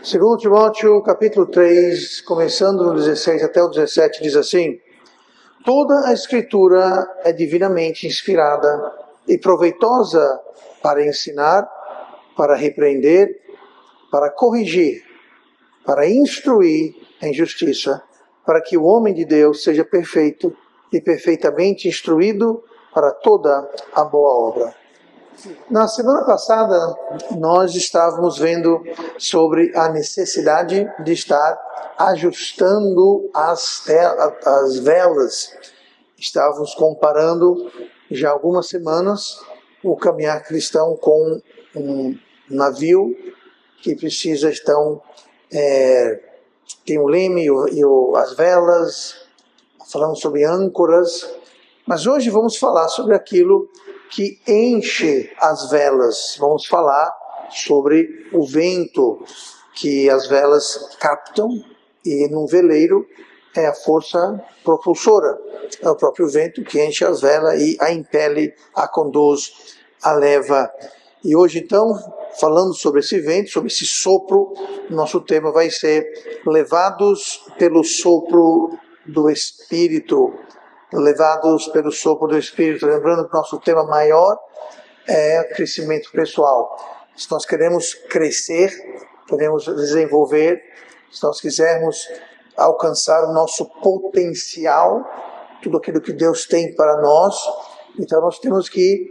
Segundo Timóteo, capítulo 3, começando no 16 até o 17, diz assim: toda a Escritura é divinamente inspirada e proveitosa para ensinar, para repreender, para corrigir, para instruir em justiça, para que o homem de Deus seja perfeito e perfeitamente instruído para toda a boa obra. Na semana passada, nós estávamos vendo sobre a necessidade de estar ajustando as velas. Estávamos comparando já há algumas semanas o caminhar cristão com um navio que precisa tem o leme e as velas, falamos sobre âncoras, mas hoje vamos falar sobre aquilo que enche as velas. Vamos falar sobre o vento que as velas captam, e num veleiro é a força propulsora, é o próprio vento que enche as velas e a impele, a conduz, a leva. E hoje então, falando sobre esse vento, sobre esse sopro, nosso tema vai ser levados pelo sopro do Espírito. Levados pelo sopro do Espírito. Lembrando que nosso tema maior é crescimento pessoal. Se nós queremos crescer, queremos desenvolver, se nós quisermos alcançar o nosso potencial, tudo aquilo que Deus tem para nós, então nós temos que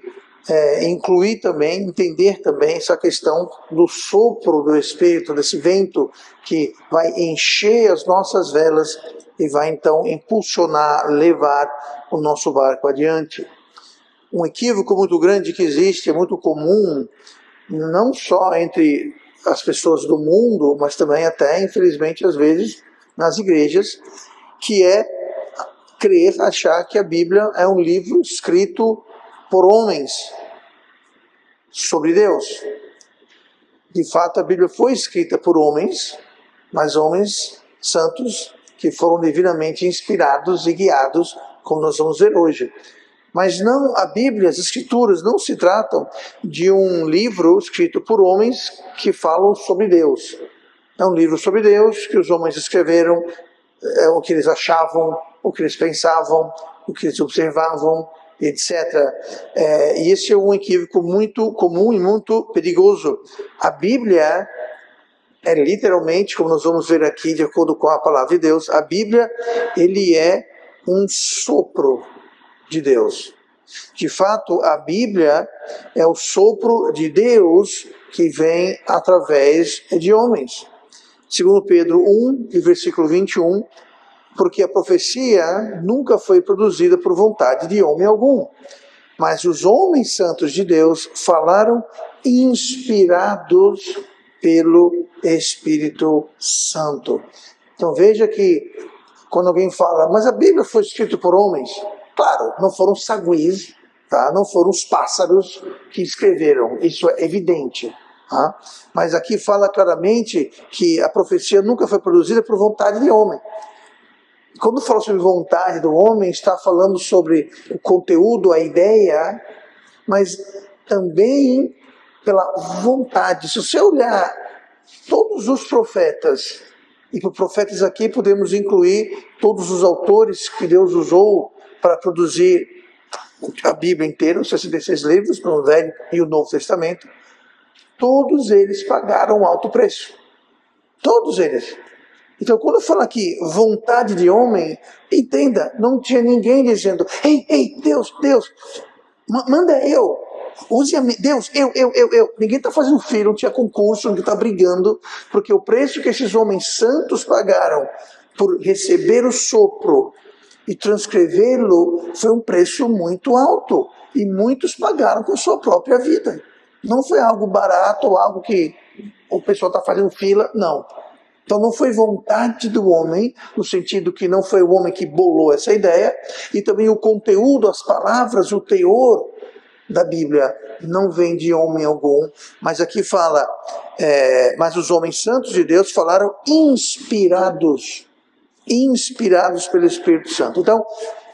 incluir também, entender também essa questão do sopro do Espírito, desse vento que vai encher as nossas velas e vai então impulsionar, levar o nosso barco adiante. Um equívoco muito grande que existe, é muito comum, não só entre as pessoas do mundo, mas também até, infelizmente, às vezes, nas igrejas, que é crer, achar que a Bíblia é um livro escrito por homens sobre Deus. De fato, a Bíblia foi escrita por homens, mas homens santos, que foram divinamente inspirados e guiados, como nós vamos ver hoje. Mas não, a Bíblia, as Escrituras, não se tratam de um livro escrito por homens que falam sobre Deus. É um livro sobre Deus que os homens escreveram, o que eles achavam, o que eles pensavam, o que eles observavam, etc. E esse é um equívoco muito comum e muito perigoso. A Bíblia é literalmente, como nós vamos ver aqui, de acordo com a palavra de Deus, a Bíblia, ele é um sopro de Deus. De fato, a Bíblia é o sopro de Deus que vem através de homens. Segundo Pedro 1, versículo 21, porque a profecia nunca foi produzida por vontade de homem algum, mas os homens santos de Deus falaram inspirados pelo Espírito Santo. Então veja que quando alguém fala, mas a Bíblia foi escrita por homens, claro, não foram saguis, tá? Não foram os pássaros que escreveram, isso é evidente. Tá? Mas aqui fala claramente que a profecia nunca foi produzida por vontade de homem. Quando fala sobre vontade do homem, está falando sobre o conteúdo, a ideia, mas também pela vontade. Se você olhar todos os profetas, e por profetas aqui podemos incluir todos os autores que Deus usou para produzir a Bíblia inteira, os 66 livros, no Velho e o Novo Testamento, todos eles pagaram um alto preço. Todos eles. Então, quando fala aqui vontade de homem, entenda, não tinha ninguém dizendo, ei, Deus, manda eu, use a mim, Deus, eu. Ninguém está fazendo filho, não tinha concurso, ninguém está brigando, porque o preço que esses homens santos pagaram por receber o sopro e transcrevê-lo foi um preço muito alto, e muitos pagaram com sua própria vida. Não foi algo barato, ou algo que o pessoal está fazendo fila, não. Então não foi vontade do homem, no sentido que não foi o homem que bolou essa ideia, e também o conteúdo, as palavras, o teor da Bíblia não vem de homem algum, mas aqui fala, mas os homens santos de Deus falaram inspirados pelo Espírito Santo. Então,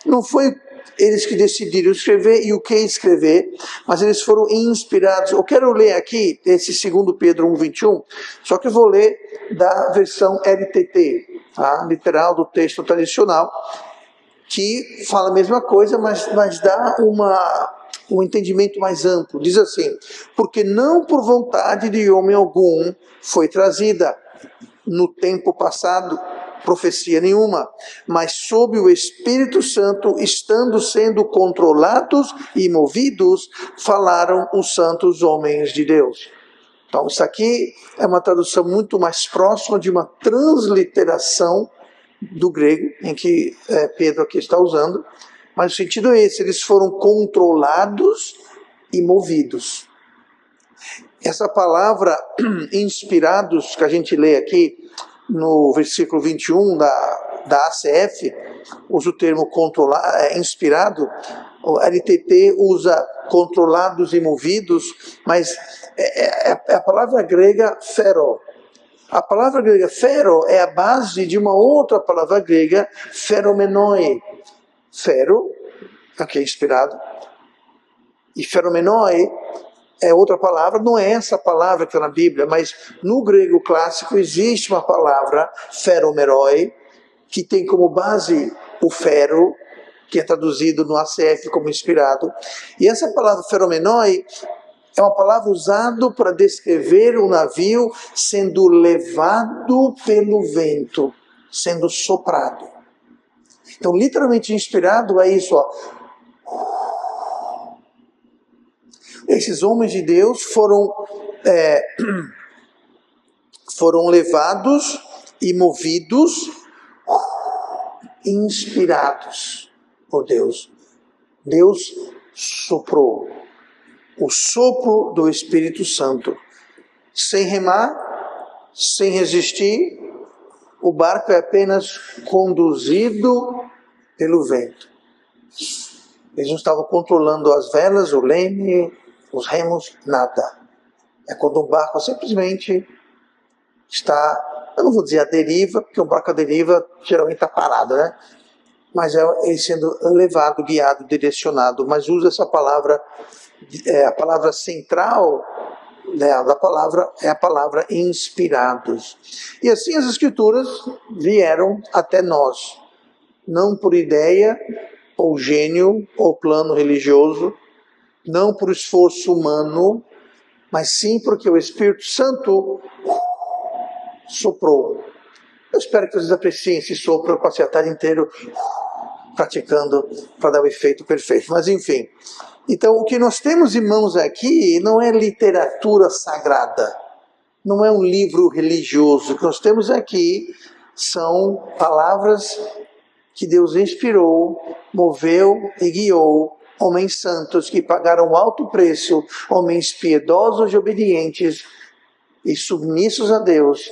não foi eles que decidiram escrever e o que escrever, mas eles foram inspirados. Eu quero ler aqui esse 2 Pedro 1:21, só que eu vou ler da versão LTT, tá? Literal do texto tradicional, que fala a mesma coisa, mas dá um entendimento mais amplo. Diz assim: porque não por vontade de homem algum foi trazida no tempo passado profecia nenhuma, mas sob o Espírito Santo, estando sendo controlados e movidos, falaram os santos homens de Deus. Então isso aqui é uma tradução muito mais próxima de uma transliteração do grego, em que Pedro aqui está usando, mas o sentido é esse: eles foram controlados e movidos. Essa palavra inspirados, que a gente lê aqui no versículo 21 da ACF, usa o termo inspirado. O LTT usa controlados e movidos, mas é a palavra grega phero. A palavra grega phero é a base de uma outra palavra grega, pheromenoi. Phero, aqui é inspirado, e pheromenoi é outra palavra, não é essa palavra que está na Bíblia, mas no grego clássico existe uma palavra, pheromeroi, que tem como base o phero, que é traduzido no ACF como inspirado. E essa palavra pheromenoi é uma palavra usada para descrever um navio sendo levado pelo vento, sendo soprado. Então, literalmente inspirado é isso, ó. Esses homens de Deus foram levados e movidos, inspirados por Deus. Deus soprou. O sopro do Espírito Santo. Sem remar, sem resistir, o barco é apenas conduzido pelo vento. Eles não estavam controlando as velas, o leme, os remos, nada. É quando um barco simplesmente está, eu não vou dizer à deriva, porque um barco à deriva geralmente está parado, né? Mas é ele sendo levado, guiado, direcionado. Mas usa essa palavra, a palavra central da palavra é a palavra inspirados. E assim as Escrituras vieram até nós, não por ideia, ou gênio, ou plano religioso, não por esforço humano, mas sim porque o Espírito Santo soprou. Eu espero que vocês apreciem esse sopro. Eu passei a tarde inteira praticando para dar o efeito perfeito. Mas enfim, então o que nós temos em mãos aqui não é literatura sagrada, não é um livro religioso. O que nós temos aqui são palavras que Deus inspirou, moveu e guiou homens santos que pagaram alto preço, homens piedosos e obedientes e submissos a Deus.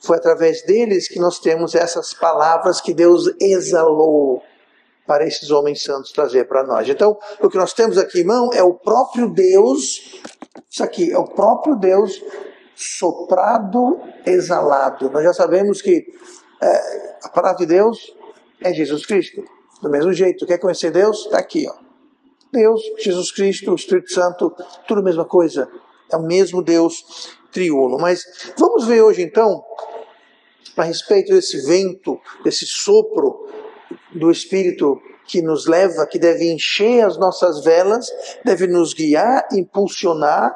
Foi através deles que nós temos essas palavras que Deus exalou para esses homens santos trazer para nós. Então, o que nós temos aqui, irmão, é o próprio Deus, isso aqui, é o próprio Deus soprado, exalado. Nós já sabemos que a palavra de Deus é Jesus Cristo. Do mesmo jeito, quer conhecer Deus? Está aqui, ó. Deus, Jesus Cristo, o Espírito Santo, tudo a mesma coisa. É o mesmo Deus triuno. Mas vamos ver hoje então, a respeito desse vento, desse sopro do Espírito que nos leva, que deve encher as nossas velas, deve nos guiar, impulsionar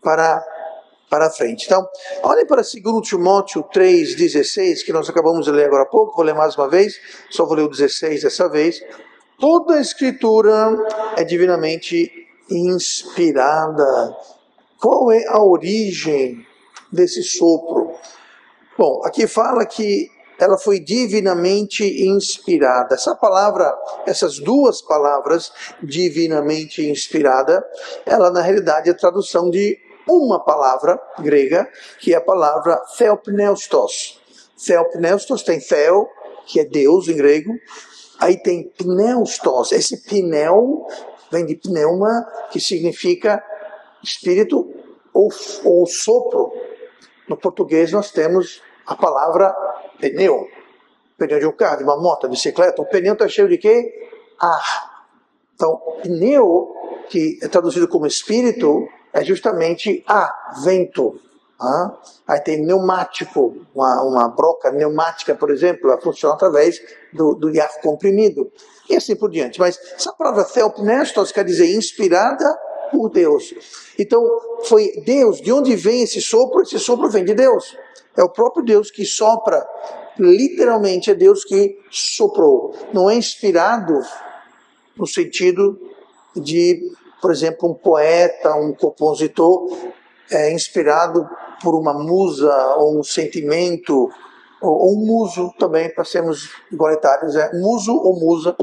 para frente. Então, olhem para 2 Timóteo 3,16, que nós acabamos de ler agora há pouco. Vou ler mais uma vez, só vou ler o 16 dessa vez. Toda a Escritura é divinamente inspirada. Qual é a origem desse sopro? Bom, aqui fala que ela foi divinamente inspirada. Essa palavra, essas duas palavras, divinamente inspirada, ela na realidade é a tradução de uma palavra grega, que é a palavra theopneustos. Theopneustos tem theo, que é Deus em grego, aí tem pneustos. Esse pneu vem de pneuma, que significa espírito ou sopro. No português nós temos a palavra pneu. Pneu de um carro, de uma moto, de bicicleta, o pneu está cheio de quê? Ar. Então, pneu, que é traduzido como espírito, é justamente ar, vento. Aí tem pneumático, uma broca pneumática, por exemplo, ela funciona através do ar comprimido. E assim por diante. Mas essa palavra theopnestos quer dizer inspirada por Deus. Então, foi Deus. De onde vem esse sopro? Esse sopro vem de Deus. É o próprio Deus que sopra. Literalmente é Deus que soprou. Não é inspirado no sentido de, por exemplo, um poeta, um compositor inspirado por uma musa ou um sentimento, ou um muso também, para sermos igualitários, muso ou musa.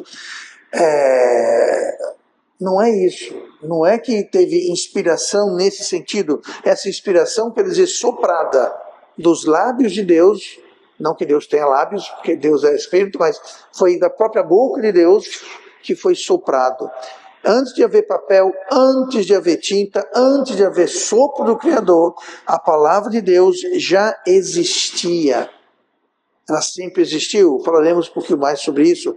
Não é isso. Não é que teve inspiração nesse sentido. Essa inspiração quer dizer soprada dos lábios de Deus, não que Deus tenha lábios, porque Deus é Espírito, mas foi da própria boca de Deus que foi soprado. Antes de haver papel, antes de haver tinta, antes de haver sopro do Criador, a palavra de Deus já existia. Ela sempre existiu. Falaremos um pouquinho mais sobre isso.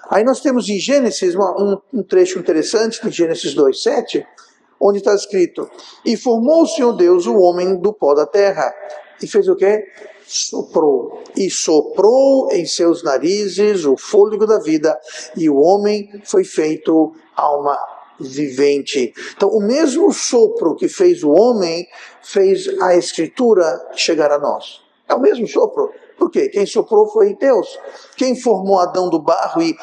Aí nós temos em Gênesis um trecho interessante, de Gênesis 2:7, onde está escrito: e formou o Senhor Deus o homem do pó da terra. E fez o quê? Soprou. E soprou em seus narizes o fôlego da vida, e o homem foi feito alma vivente. Então, o mesmo sopro que fez o homem, fez a Escritura chegar a nós. É o mesmo sopro. Por quê? Quem soprou foi Deus. Quem formou Adão do barro e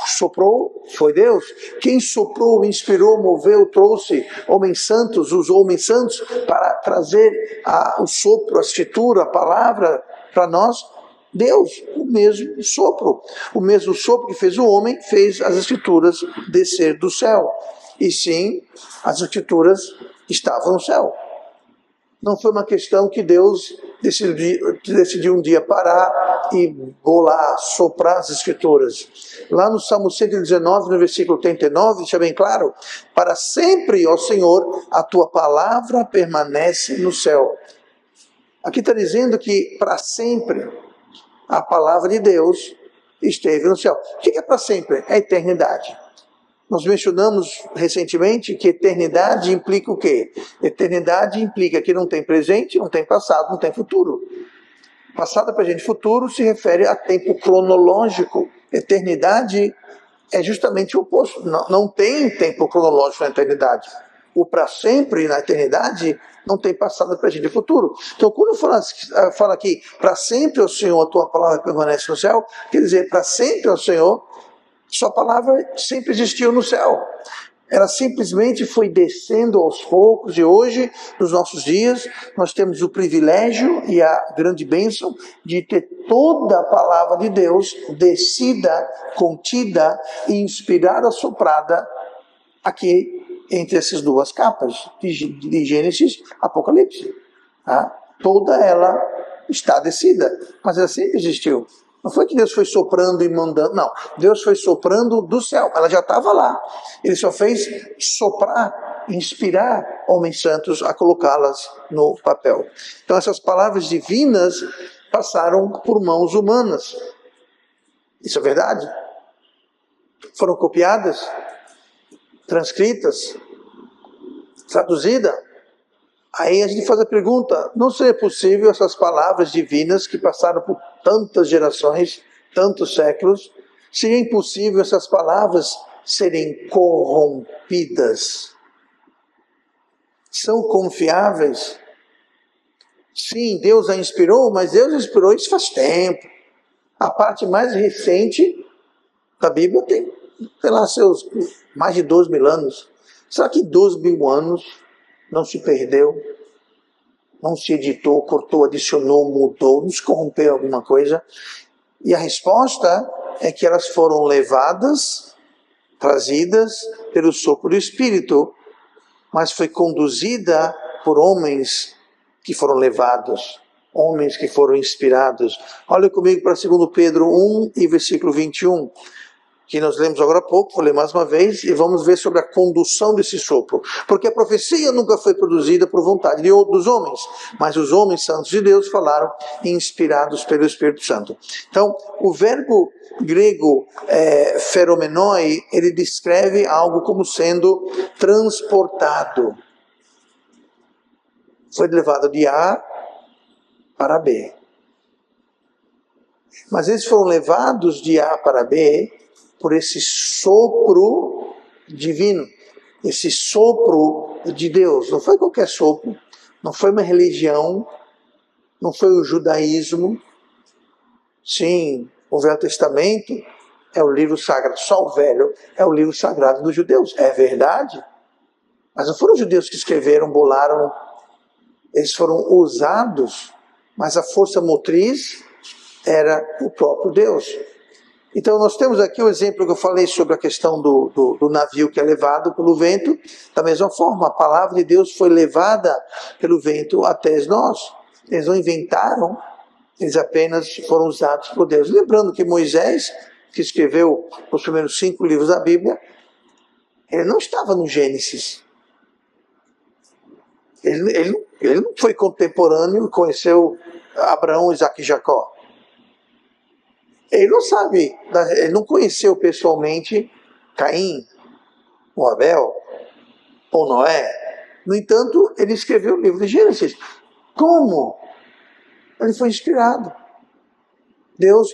soprou foi Deus. Quem soprou, inspirou, moveu, trouxe homens santos, usou homens santos para trazer o sopro, a escritura, a palavra para nós. Deus, o mesmo sopro. O mesmo sopro que fez o homem, fez as escrituras descer do céu. E sim, as escrituras estavam no céu. Não foi uma questão que Deus decidiu um dia parar e bolar, soprar as escrituras. Lá no Salmo 119, no versículo 39, deixa bem claro: para sempre, ó Senhor, a tua palavra permanece no céu. Aqui está dizendo que para sempre a palavra de Deus esteve no céu. O que é para sempre? É a eternidade. Nós mencionamos recentemente que eternidade implica o quê? Eternidade implica que não tem presente, não tem passado, não tem futuro. Passado, presente e futuro se refere a tempo cronológico. Eternidade é justamente o oposto. Não tem tempo cronológico na eternidade. O para sempre na eternidade não tem passado, presente e futuro. Então, quando fala aqui, para sempre, ó Senhor, a tua palavra permanece no céu, quer dizer, para sempre, ó Senhor, sua palavra sempre existiu no céu. Ela simplesmente foi descendo aos poucos, e hoje, nos nossos dias, nós temos o privilégio e a grande bênção de ter toda a palavra de Deus descida, contida e inspirada, soprada aqui entre essas duas capas de Gênesis e Apocalipse. Toda ela está descida, mas ela sempre existiu. Não foi que Deus foi soprando e mandando, não. Deus foi soprando do céu, ela já estava lá. Ele só fez soprar, inspirar homens santos a colocá-las no papel. Então essas palavras divinas passaram por mãos humanas. Isso é verdade. Foram copiadas, transcritas, traduzidas. Aí a gente faz a pergunta: não seria possível essas palavras divinas que passaram por tantas gerações, tantos séculos, seria impossível essas palavras serem corrompidas? São confiáveis? Sim, Deus a inspirou, mas Deus inspirou isso faz tempo. A parte mais recente da Bíblia tem, sei lá, seus mais de 12 mil anos. Será que 12 mil anos não se perdeu, não se editou, cortou, adicionou, mudou, não se corrompeu alguma coisa? E a resposta é que elas foram levadas, trazidas pelo sopro do Espírito, mas foi conduzida por homens que foram levados, homens que foram inspirados. Olha comigo para 2 Pedro 1 e versículo 21. que nós lemos agora há pouco, vou ler mais uma vez, e vamos ver sobre a condução desse sopro. Porque a profecia nunca foi produzida por vontade dos homens, mas os homens santos de Deus falaram inspirados pelo Espírito Santo. Então, o verbo grego feromenoi, ele descreve algo como sendo transportado. Foi levado de A para B. Mas eles foram levados de A para B por esse sopro divino, esse sopro de Deus. Não foi qualquer sopro, não foi uma religião, não foi o judaísmo. Sim, o Velho Testamento é o livro sagrado, só o Velho é o livro sagrado dos judeus, é verdade. Mas não foram os judeus que escreveram, bolaram, eles foram usados, mas a força motriz era o próprio Deus. Então nós temos aqui o exemplo que eu falei sobre a questão do navio que é levado pelo vento. Da mesma forma, a palavra de Deus foi levada pelo vento até nós. Eles não inventaram, eles apenas foram usados por Deus. Lembrando que Moisés, que escreveu os primeiros 5 livros da Bíblia, ele não estava no Gênesis. Ele não foi contemporâneo e conheceu Abraão, Isaac e Jacó. Ele não sabe, ele não conheceu pessoalmente Caim, ou Abel, ou Noé. No entanto, ele escreveu o livro de Gênesis. Como? Ele foi inspirado. Deus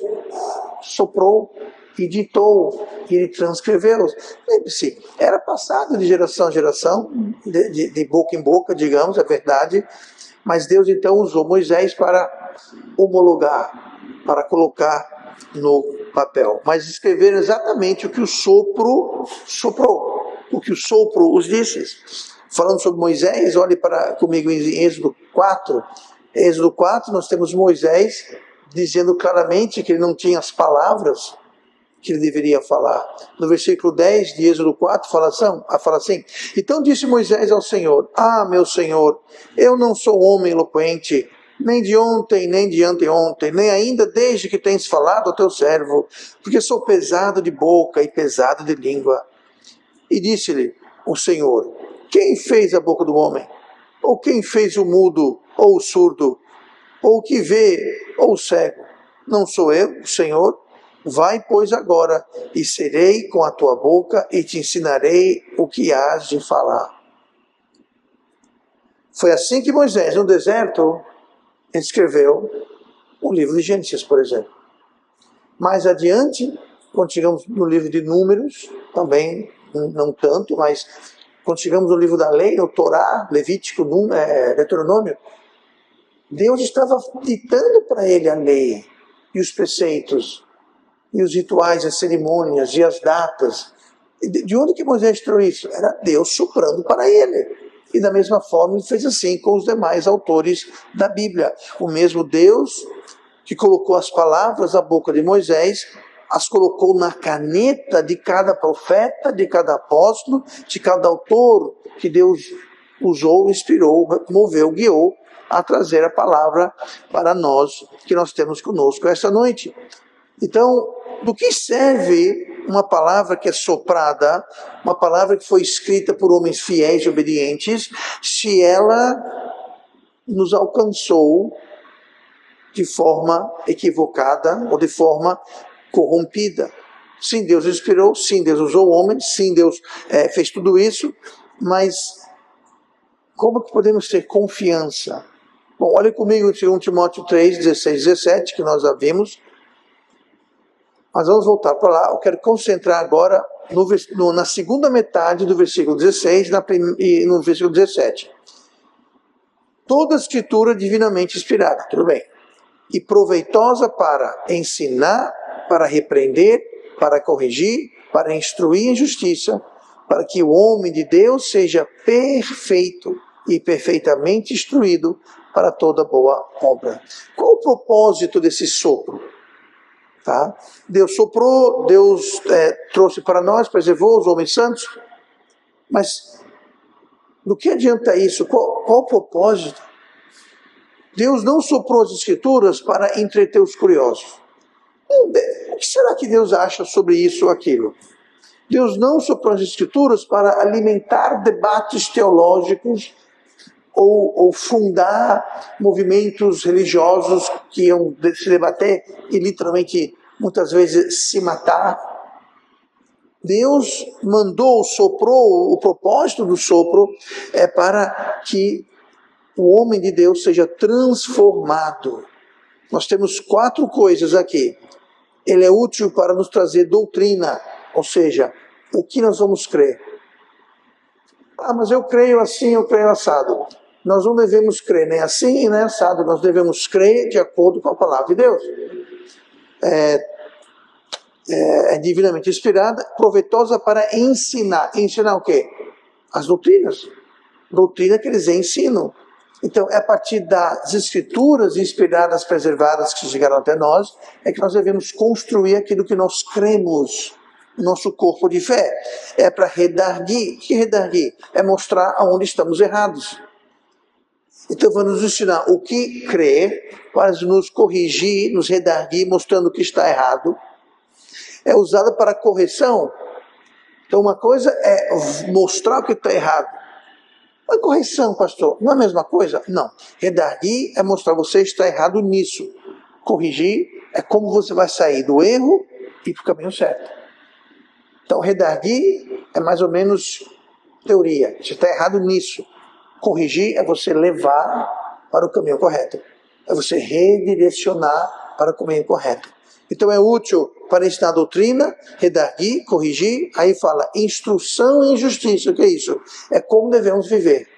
soprou e ditou, e ele transcreveu. Lembre-se, era passado de geração em geração, de boca em boca, digamos, é verdade, mas Deus então usou Moisés para homologar, para colocar no papel, mas escreveram exatamente o que o sopro soprou, o que o sopro os disse. Falando sobre Moisés, olhe comigo em Êxodo 4. Êxodo 4, nós temos Moisés dizendo claramente que ele não tinha as palavras que ele deveria falar. No versículo 10 de Êxodo 4 fala assim: então disse Moisés ao Senhor: meu Senhor, eu não sou homem eloquente, nem de ontem, nem de anteontem, nem ainda desde que tens falado ao teu servo, porque sou pesado de boca e pesado de língua. E disse-lhe o Senhor: quem fez a boca do homem? Ou quem fez o mudo, ou o surdo, ou o que vê, ou o cego? Não sou eu, o Senhor? Vai, pois, agora, e serei com a tua boca, e te ensinarei o que hás de falar. Foi assim que Moisés, no deserto, escreveu o livro de Gênesis, por exemplo. Mais adiante, quando chegamos no livro de Números, também não tanto, mas quando chegamos no livro da lei, o Torá, Levítico, Deuteronômio, Deus estava ditando para ele a lei e os preceitos, e os rituais, as cerimônias e as datas. De onde que Moisés tirou isso? Era Deus soprando para ele. E da mesma forma ele fez assim com os demais autores da Bíblia. O mesmo Deus que colocou as palavras na boca de Moisés, as colocou na caneta de cada profeta, de cada apóstolo, de cada autor que Deus usou, inspirou, moveu, guiou a trazer a palavra para nós, que nós temos conosco esta noite. Então, do que serve uma palavra que é soprada, uma palavra que foi escrita por homens fiéis e obedientes, se ela nos alcançou de forma equivocada ou de forma corrompida? Sim, Deus inspirou, sim, Deus usou homens, sim, Deus fez tudo isso, mas como que podemos ter confiança? Bom, olha comigo em 2 Timóteo 3, 16, 17, que nós já vimos. Mas vamos voltar para lá. Eu quero concentrar agora na segunda metade do versículo 16 e no versículo 17. Toda a escritura divinamente inspirada, tudo bem, e proveitosa para ensinar, para repreender, para corrigir, para instruir em justiça, para que o homem de Deus seja perfeito e perfeitamente instruído para toda boa obra. Qual o propósito desse sopro? Tá? Deus soprou, Deus trouxe para nós, preservou os homens santos, mas do que adianta isso? Qual o propósito? Deus não soprou as escrituras para entreter os curiosos. O que será que Deus acha sobre isso ou aquilo? Deus não soprou as Escrituras para alimentar debates teológicos ou fundar movimentos religiosos que iam se debater e literalmente muitas vezes se matar. Deus mandou, soprou, o propósito do sopro é para que o homem de Deus seja transformado. Nós temos 4 coisas aqui. Ele é útil para nos trazer doutrina, ou seja, o que nós vamos crer. Mas eu creio assim, eu creio assado. Nós não devemos crer nem assim e nem assado, nós devemos crer de acordo com a palavra de Deus. É divinamente inspirada, proveitosa para ensinar. Ensinar o quê? As doutrinas. Doutrina que eles ensinam. Então, é a partir das escrituras inspiradas, preservadas, que chegaram até nós, é que nós devemos construir aquilo que nós cremos, nosso corpo de fé. É para redarguir. O que redarguir? É mostrar aonde estamos errados. Então, vai nos ensinar o que crer, para nos corrigir, nos redarguir, mostrando o que está errado. É usada para correção. Então, uma coisa é mostrar o que está errado. Mas correção, pastor, não é a mesma coisa? Não. Redarguir é mostrar você está errado nisso. Corrigir é como você vai sair do erro e para o caminho certo. Então, redarguir é mais ou menos teoria. Você está errado nisso. Corrigir é você levar para o caminho correto. É você redirecionar para o caminho correto. Então é útil para ensinar a doutrina, redarguir, corrigir. Aí fala instrução em justiça. O que é isso? É como devemos viver.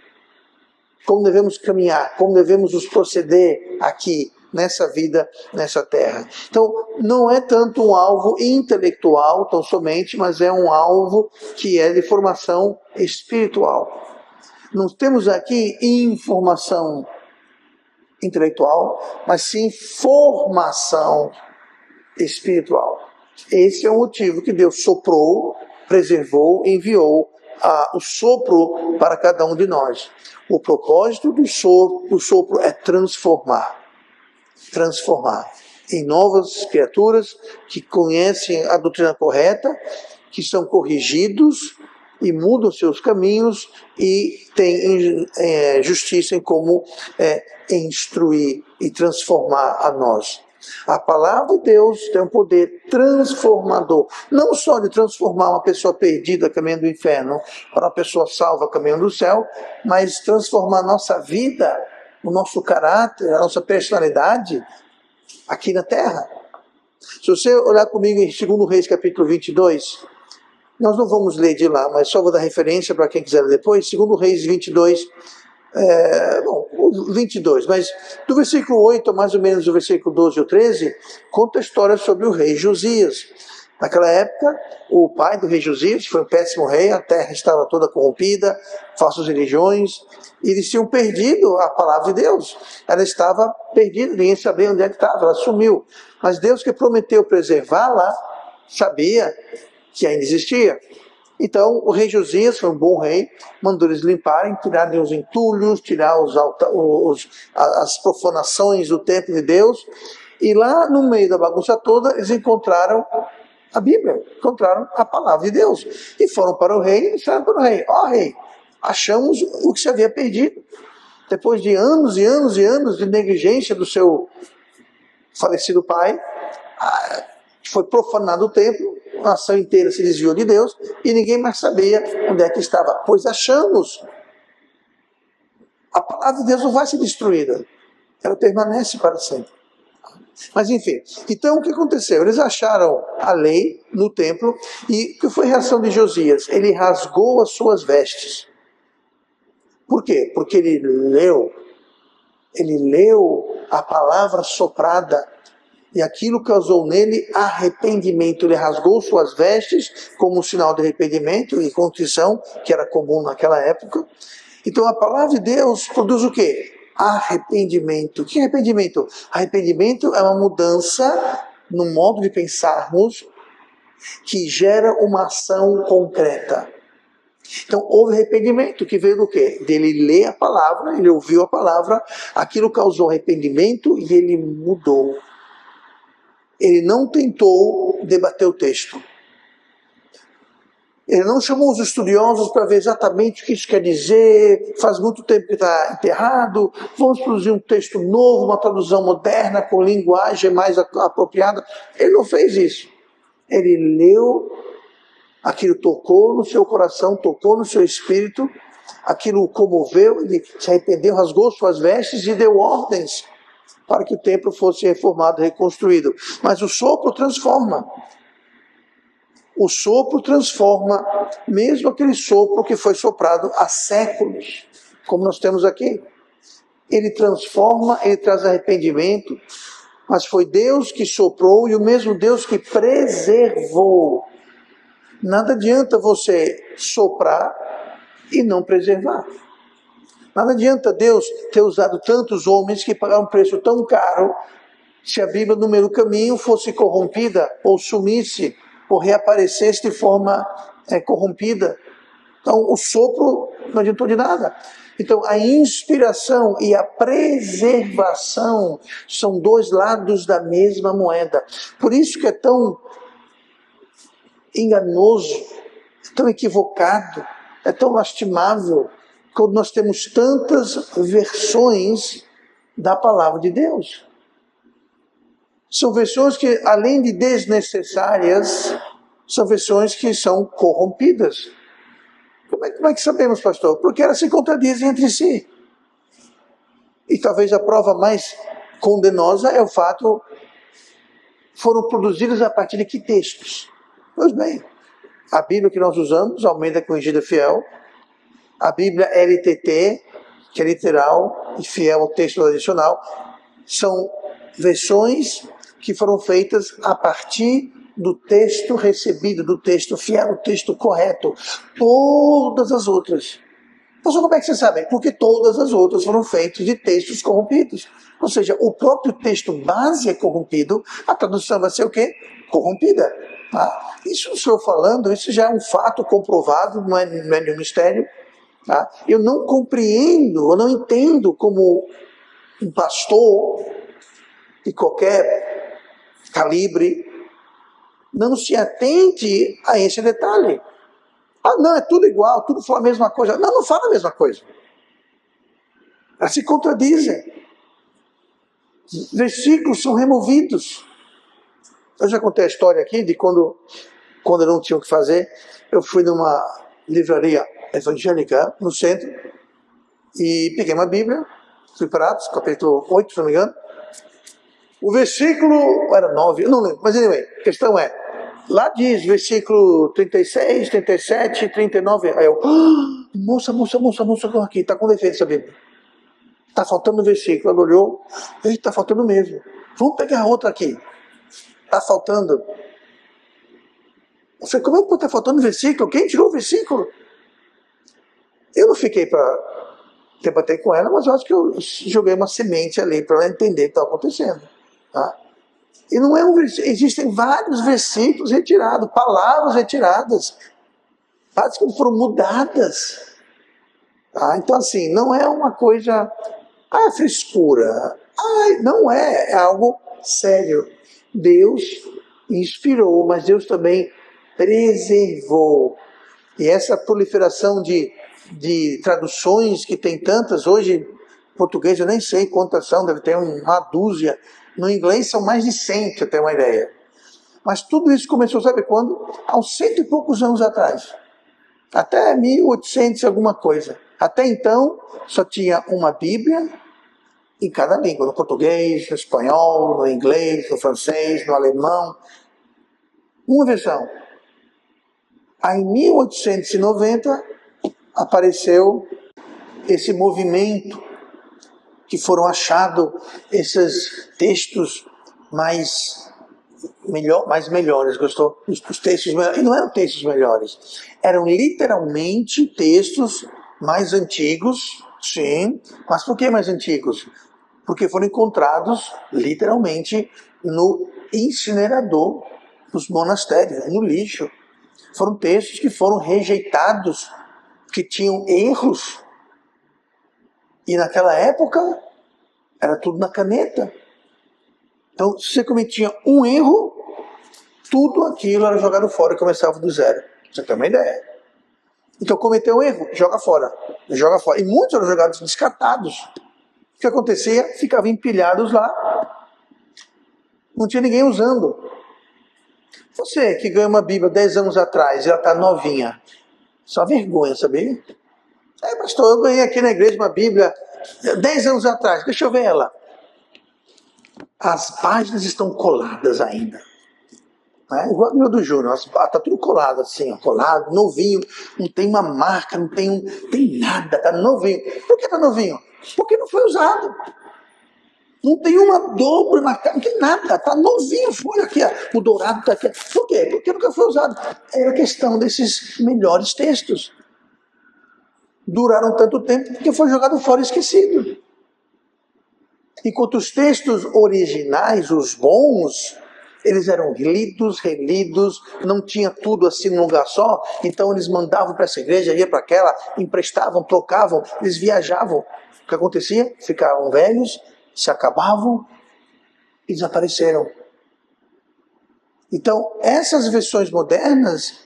Como devemos caminhar. Como devemos nos proceder aqui, nessa vida, nessa terra. Então, não é tanto um alvo intelectual, tão somente, mas é um alvo que é de formação espiritual. Não temos aqui informação intelectual, mas sim formação espiritual. Esse é o motivo que Deus soprou, preservou, enviou o sopro para cada um de nós. O propósito do sopro é transformar em novas criaturas que conhecem a doutrina correta, que são corrigidos e mudam seus caminhos e têm justiça em como instruir e transformar a nós. A palavra de Deus tem um poder transformador, não só de transformar uma pessoa perdida caminhando do inferno para uma pessoa salva caminhando do céu, mas transformar a nossa vida, o nosso caráter, a nossa personalidade aqui na terra. Se você olhar comigo em 2 Reis capítulo 22, nós não vamos ler de lá, mas só vou dar referência para quem quiser ler depois. 2 Reis 22, 22, mas do versículo 8, mais ou menos do versículo 12 ou 13, conta a história sobre o rei Josias. Naquela época, o pai do rei Josias foi um péssimo rei, a terra estava toda corrompida, falsas religiões, e eles tinham perdido a palavra de Deus. Ela estava perdida, ninguém sabia onde é que estava, ela sumiu. Mas Deus que prometeu preservá-la, sabia que ainda existia. Então, o rei Josias foi um bom rei, mandou eles limparem, tirarem os entulhos, tirar as profanações do templo de Deus, e lá no meio da bagunça toda, eles encontraram a Bíblia, encontraram a palavra de Deus, e foram para o rei e disseram para o rei: rei, achamos o que se havia perdido. Depois de anos e anos e anos de negligência do seu falecido pai, foi profanado o templo, a nação inteira se desviou de Deus e ninguém mais sabia onde é que estava. Pois achamos. A palavra de Deus não vai ser destruída. Ela permanece para sempre. Mas enfim, então o que aconteceu? Eles acharam a lei no templo e o que foi a reação de Josias? Ele rasgou as suas vestes. Por quê? Porque ele leu a palavra soprada e aquilo causou nele arrependimento. Ele rasgou suas vestes como um sinal de arrependimento e contrição, que era comum naquela época. Então a palavra de Deus produz o quê? Arrependimento. O que é arrependimento? Arrependimento é uma mudança no modo de pensarmos que gera uma ação concreta. Então houve arrependimento, que veio do quê? Dele ler a palavra, ele ouviu a palavra, aquilo causou arrependimento e ele mudou. Ele não tentou debater o texto. Ele não chamou os estudiosos para ver exatamente o que isso quer dizer, faz muito tempo que está enterrado, vamos produzir um texto novo, uma tradução moderna, com linguagem mais apropriada. Ele não fez isso. Ele leu, aquilo tocou no seu coração, tocou no seu espírito, aquilo o comoveu, ele se arrependeu, rasgou suas vestes e deu ordens para que o templo fosse reformado, reconstruído. Mas o sopro transforma. O sopro transforma, mesmo aquele sopro que foi soprado há séculos, como nós temos aqui. Ele transforma, ele traz arrependimento, mas foi Deus que soprou e o mesmo Deus que preservou. Nada adianta você soprar e não preservar. Nada adianta Deus ter usado tantos homens que pagaram um preço tão caro, se a Bíblia no meio do caminho fosse corrompida, ou sumisse, ou reaparecesse de forma corrompida. Então o sopro não adiantou de nada. Então a inspiração e a preservação são dois lados da mesma moeda. Por isso que é tão enganoso, tão equivocado, é tão lastimável quando nós temos tantas versões da palavra de Deus. São versões que, além de desnecessárias, são versões que são corrompidas. Como é que sabemos, pastor? Porque elas se contradizem entre si. E talvez a prova mais condenosa é o fato, foram produzidas a partir de que textos? Pois bem, a Bíblia que nós usamos, Almeida Corrigida Fiel, a Bíblia LTT, que é literal e fiel ao texto tradicional, são versões que foram feitas a partir do texto recebido, do texto fiel, do texto correto. Todas as outras. Então, como é que você sabe? Porque todas as outras foram feitas de textos corrompidos. Ou seja, o próprio texto base é corrompido, a tradução vai ser o quê? Corrompida. Tá? Isso estou falando, isso já é um fato comprovado, não é nenhum mistério. Tá? Eu não compreendo, eu não entendo como um pastor de qualquer calibre não se atente a esse detalhe. Ah, não, é tudo igual, tudo fala a mesma coisa. Não, não fala a mesma coisa. Elas se contradizem. Versículos são removidos. Eu já contei a história aqui de quando eu não tinha o que fazer, eu fui numa livraria evangélica no centro e peguei uma Bíblia, fui para Atos, capítulo 8, se não me engano. O versículo era 9, eu não lembro, mas anyway, a questão é, lá diz versículo 36, 37, 39, aí eu, moça, aqui, está com defeito essa Bíblia. Está faltando um versículo. Ela olhou, está faltando mesmo. Vamos pegar outra aqui. Está faltando. Eu falei, como é que pode estar faltando versículo? Quem tirou o versículo? Eu não fiquei para debater com ela, mas eu acho que eu joguei uma semente ali para ela entender o que estava acontecendo. Tá? E não é um versículo, existem vários versículos retirados, palavras retiradas, partes que foram mudadas. Tá? Então, assim, não é uma coisa, frescura. Não é algo sério. Deus inspirou, mas Deus também preservou. E essa proliferação de traduções que tem tantas, hoje, em português eu nem sei quantas são, deve ter uma dúzia. No inglês são mais de 100, pra você ter uma ideia. Mas tudo isso começou, sabe quando? Há uns 100 e poucos anos atrás. Até 1800 alguma coisa. Até então, só tinha uma Bíblia em cada língua. No português, no espanhol, no inglês, no francês, no alemão. Uma versão. Aí, em 1890, apareceu esse movimento que foram achados esses textos mais melhores, gostou? Os textos melhores. E não eram textos melhores, eram literalmente textos mais antigos, sim. Mas por que mais antigos? Porque foram encontrados literalmente no incinerador dos monastérios, no lixo. Foram textos que foram rejeitados, que tinham erros. E naquela época, era tudo na caneta. Então, se você cometia um erro, tudo aquilo era jogado fora e começava do zero. Você tem uma ideia. Então, cometeu um erro, joga fora. Joga fora. E muitos eram jogados descartados. O que acontecia? Ficavam empilhados lá. Não tinha ninguém usando. Você que ganhou uma Bíblia 10 anos atrás e ela está novinha. Só vergonha, sabia? Pastor, eu ganhei aqui na igreja uma Bíblia 10 anos atrás. Deixa eu ver ela. As páginas estão coladas ainda. Igual a Bíblia do Júnior. Está tudo colado assim, colado, novinho. Não tem uma marca, não tem nada. Está novinho. Por que está novinho? Porque não foi usado. Não tem uma dobra na cara, não tem nada, está novinho. Olha aqui, o dourado está aqui. Por quê? Porque nunca foi usado. Era a questão desses melhores textos. Duraram tanto tempo porque foi jogado fora e esquecido. Enquanto os textos originais, os bons, eles eram lidos, relidos, não tinha tudo assim num lugar só, então eles mandavam para essa igreja, ia para aquela, emprestavam, trocavam, eles viajavam. O que acontecia? Ficavam velhos, se acabavam e desapareceram. Então, essas versões modernas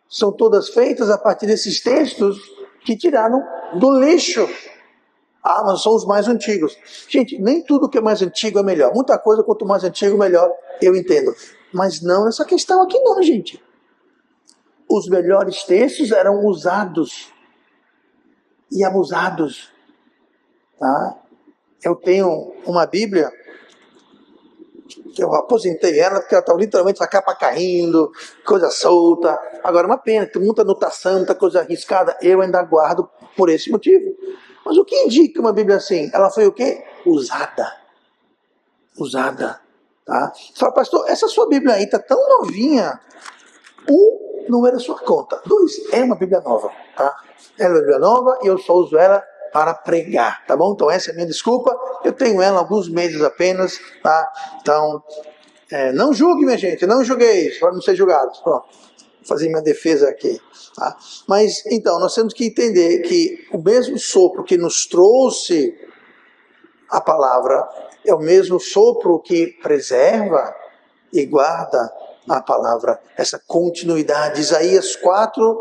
são todas feitas a partir desses textos que tiraram do lixo. Mas são os mais antigos. Gente, nem tudo que é mais antigo é melhor. Muita coisa, quanto mais antigo, melhor, eu entendo. Mas não essa questão aqui não, gente. Os melhores textos eram usados e abusados. Tá? Eu tenho uma Bíblia, que eu aposentei ela, porque ela estava literalmente com a capa caindo, coisa solta. Agora, uma pena, tem muita anotação, muita coisa arriscada. Eu ainda guardo por esse motivo. Mas o que indica uma Bíblia assim? Ela foi o quê? Usada. Usada. Tá? Você fala, pastor, essa sua Bíblia aí está tão novinha. Não é da sua conta. 2, é uma Bíblia nova. Tá? É uma Bíblia nova e eu só uso ela para pregar. Tá bom? Então essa é a minha desculpa. Eu tenho ela há alguns meses apenas. Tá? Então, não julgue, minha gente. Não julgueis para não ser julgados. Pronto. Vou fazer minha defesa aqui. Tá? Mas, então, nós temos que entender que o mesmo sopro que nos trouxe a palavra é o mesmo sopro que preserva e guarda a palavra. Essa continuidade. Isaías 40,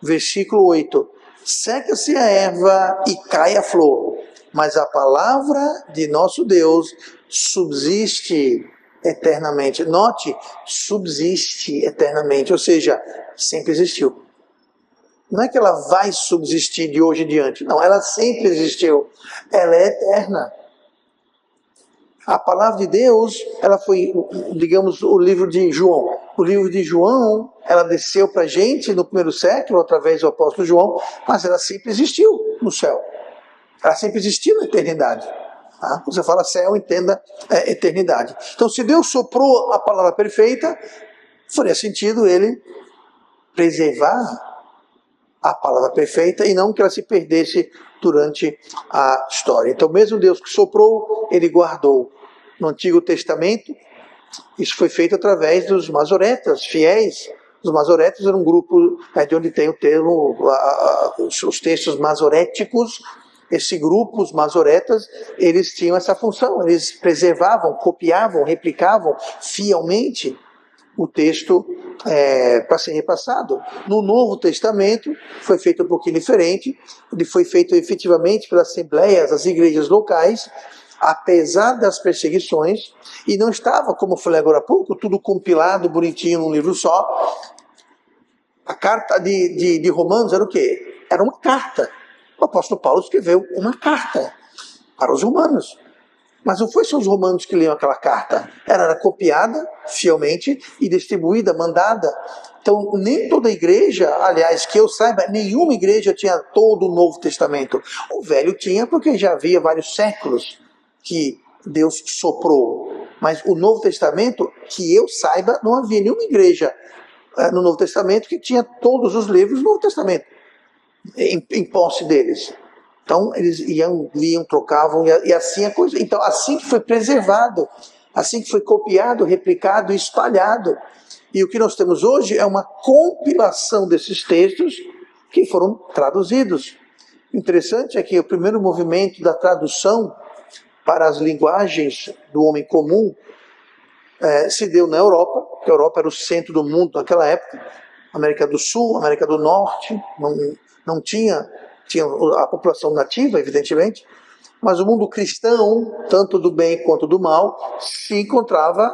versículo 8. Seca-se a erva e cai a flor, mas a palavra de nosso Deus subsiste eternamente. Note, subsiste eternamente, ou seja, sempre existiu. Não é que ela vai subsistir de hoje em diante, não, ela sempre existiu. Ela é eterna. A palavra de Deus, ela foi, digamos, o livro de João. O livro de João, ela desceu para a gente no primeiro século, através do apóstolo João, mas ela sempre existiu no céu. Ela sempre existiu na eternidade. Tá? Você fala céu, entenda eternidade. Então, se Deus soprou a palavra perfeita, faria sentido ele preservar a palavra perfeita e não que ela se perdesse durante a história. Então, mesmo Deus que soprou, ele guardou. No Antigo Testamento, isso foi feito através dos masoretas, fiéis. Os masoretas eram um grupo de onde tem o termo, os textos masoréticos. Esse grupo, os masoretas, eles tinham essa função, eles preservavam, copiavam, replicavam fielmente o texto para ser repassado. No Novo Testamento foi feito um pouquinho diferente, ele foi feito efetivamente pelas assembleias, as igrejas locais, apesar das perseguições, e não estava, como eu falei agora há pouco, tudo compilado, bonitinho num livro só. A carta de Romanos era o quê? Era uma carta. O apóstolo Paulo escreveu uma carta para os romanos. Mas não foi só os romanos que liam aquela carta. Ela era copiada fielmente e distribuída, mandada. Então, nem toda igreja, aliás, que eu saiba, nenhuma igreja tinha todo o Novo Testamento. O Velho tinha, porque já havia vários séculos que Deus soprou. Mas o Novo Testamento, que eu saiba, não havia nenhuma igreja no Novo Testamento que tinha todos os livros do Novo Testamento em posse deles. Então, eles iam, trocavam, e assim a coisa. Então, assim que foi preservado, assim que foi copiado, replicado e espalhado. E o que nós temos hoje é uma compilação desses textos que foram traduzidos. Interessante é que o primeiro movimento da tradução para as linguagens do homem comum se deu na Europa, porque a Europa era o centro do mundo naquela época. América do Sul, América do Norte, não tinha a população nativa, evidentemente, mas o mundo cristão, tanto do bem quanto do mal, se encontrava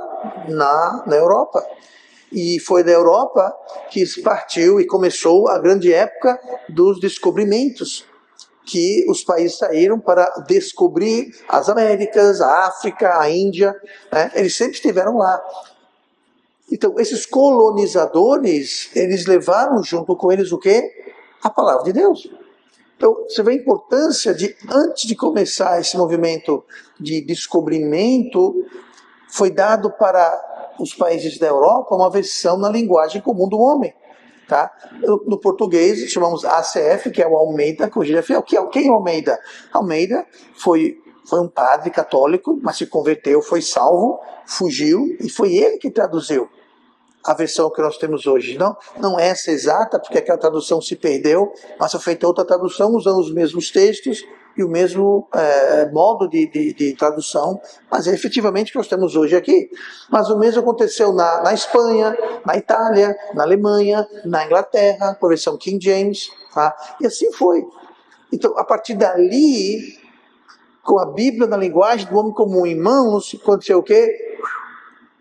na Europa. E foi da Europa que se partiu e começou a grande época dos descobrimentos, que os países saíram para descobrir as Américas, a África, a Índia, né? Eles sempre estiveram lá. Então, esses colonizadores, eles levaram junto com eles o quê? A palavra de Deus. Então, você vê a importância de, antes de começar esse movimento de descobrimento, foi dado para os países da Europa uma versão na linguagem comum do homem. Tá? No português, chamamos ACF, que é o Almeida Corrigida Fiel. Quem é o Almeida? Almeida foi um padre católico, mas se converteu, foi salvo, fugiu, e foi ele que traduziu a versão que nós temos hoje. Não é essa exata, porque aquela tradução se perdeu, mas foi feita outra tradução usando os mesmos textos e o mesmo modo de tradução, mas é efetivamente o que nós temos hoje aqui. Mas o mesmo aconteceu na Espanha, na Itália, na Alemanha, na Inglaterra, com a versão King James, tá? E assim foi. Então, a partir dali, com a Bíblia na linguagem do homem comum em mãos, aconteceu o quê?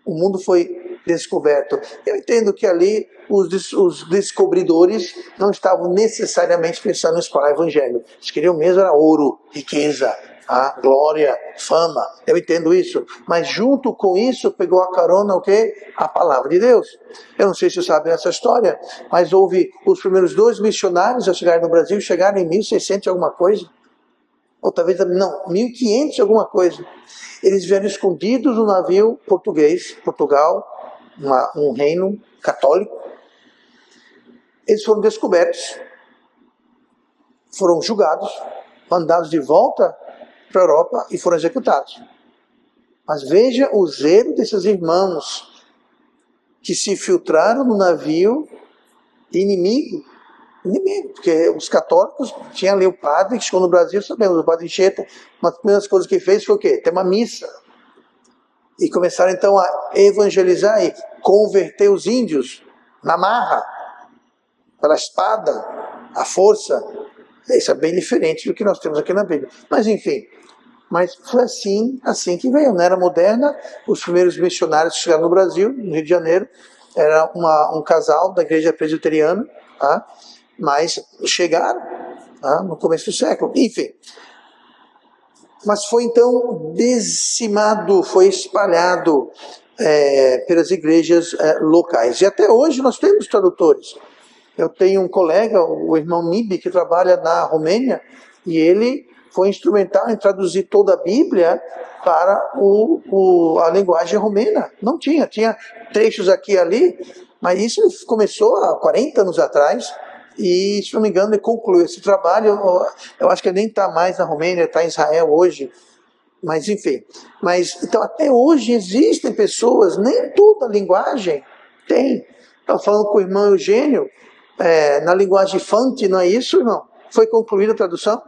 O mundo foi descoberto. Eu entendo que ali os descobridores não estavam necessariamente pensando em espalhar o evangelho. Eles queriam mesmo era ouro, riqueza, glória, fama. Eu entendo isso. Mas junto com isso pegou a carona o quê? A palavra de Deus. Eu não sei se vocês sabem essa história, mas houve os primeiros 2 missionários a chegarem no Brasil, chegaram em 1600 e alguma coisa. Ou talvez, não, 1500 e alguma coisa. Eles vieram escondidos no navio português, Portugal, um reino católico. Eles foram descobertos, foram julgados, mandados de volta para a Europa e foram executados. Mas veja o zelo desses irmãos que se infiltraram no navio inimigo, porque os católicos tinham ali o padre que chegou no Brasil, sabemos, o padre Anchieta, uma das primeiras coisas que fez foi o quê? Ter uma missa. E começaram então a evangelizar e converter os índios na marra, pela espada, a força. Isso é bem diferente do que nós temos aqui na Bíblia. Mas enfim, foi assim que veio. Na Era Moderna, os primeiros missionários que chegaram no Brasil, no Rio de Janeiro, era um casal da igreja presbiteriana, tá? Mas chegaram no começo do século. Enfim. Mas foi então dizimado, foi espalhado pelas igrejas locais. E até hoje nós temos tradutores. Eu tenho um colega, o irmão Nibi, que trabalha na Romênia, e ele foi instrumental em traduzir toda a Bíblia para a linguagem romena. Não tinha trechos aqui e ali, mas isso começou há 40 anos atrás. E, se não me engano, ele concluiu esse trabalho. Eu acho que ele nem está mais na Romênia, está em Israel hoje. Mas, enfim. Então, até hoje existem pessoas, nem toda linguagem tem. Estava falando com o irmão Eugênio, na linguagem Fante, não é isso, irmão? Foi concluída a tradução?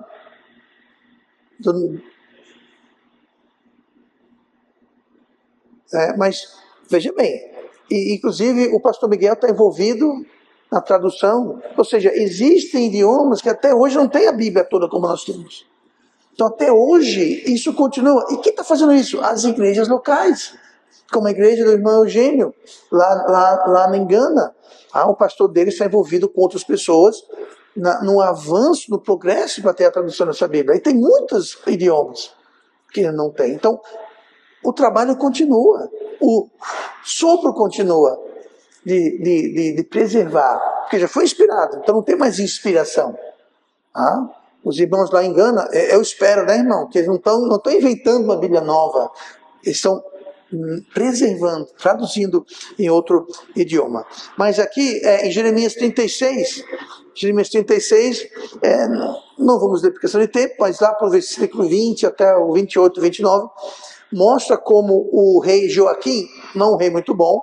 Mas, veja bem, inclusive o pastor Miguel está envolvido na tradução, ou seja, existem idiomas que até hoje não tem a Bíblia toda como nós temos. Então até hoje isso continua. E quem está fazendo isso? As igrejas locais, como a igreja do irmão Eugênio, lá na Engana. O pastor dele está envolvido com outras pessoas no avanço, no progresso para ter a tradução dessa Bíblia. E tem muitos idiomas que não tem. Então o trabalho continua, o sopro continua. De preservar, porque já foi inspirado, então não tem mais inspiração. Os irmãos lá em Gana, eu espero, né, irmão, que eles não estão inventando uma Bíblia nova, eles estão preservando, traduzindo em outro idioma. Mas aqui, em Jeremias 36, não vamos ler por questão de tempo, mas lá para o versículo 20 até o 28, 29, mostra como o rei Joaquim, não um rei muito bom,